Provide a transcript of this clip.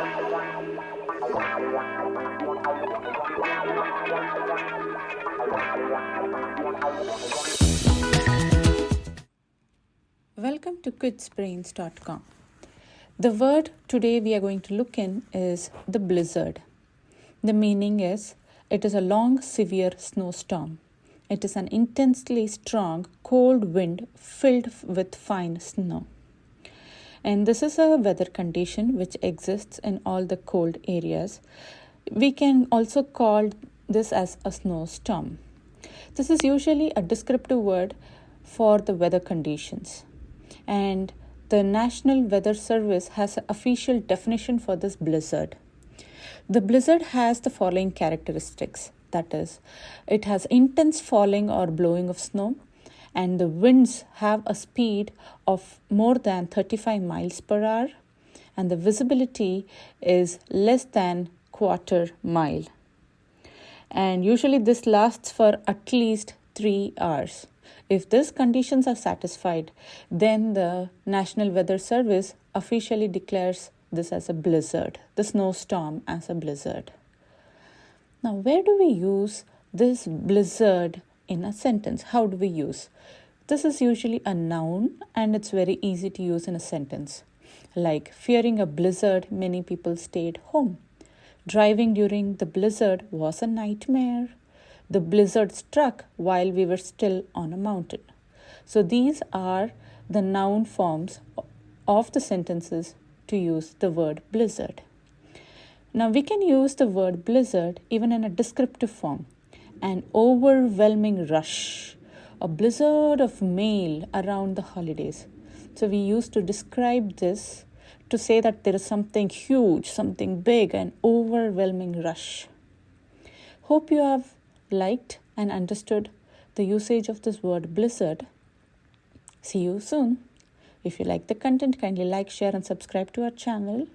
Welcome to kidsbrains.com. The word today we are going to look in is the blizzard. The meaning is it is a long, severe snowstorm. It is an intensely strong, cold wind filled with fine snow. And this is a weather condition which exists in all the cold areas. We can also call this as a snowstorm. This is usually a descriptive word for the weather conditions. And the National Weather Service has an official definition for this blizzard. The blizzard has the following characteristics. That is, it has intense falling or blowing of snow, and the winds have a speed of more than 35 miles per hour, and the visibility is less than quarter mile. And usually this lasts for at least 3 hours. If these conditions are satisfied, then the National Weather Service officially declares this as a blizzard, the snowstorm as a blizzard. Now, where do we use this blizzard in a sentence? How do we use? This is usually a noun and it's very easy to use in a sentence. Like fearing a blizzard, many people stayed home. Driving during the blizzard was a nightmare. The blizzard struck while we were still on a mountain. So these are the noun forms of the sentences to use the word blizzard. Now we can use the word blizzard even in a descriptive form. An overwhelming rush, a blizzard of mail around the holidays. So we used to describe this to say that there is something huge, something big, an overwhelming rush. Hope you have liked and understood the usage of this word blizzard. See you soon. If you like the content, kindly like, share and subscribe to our channel.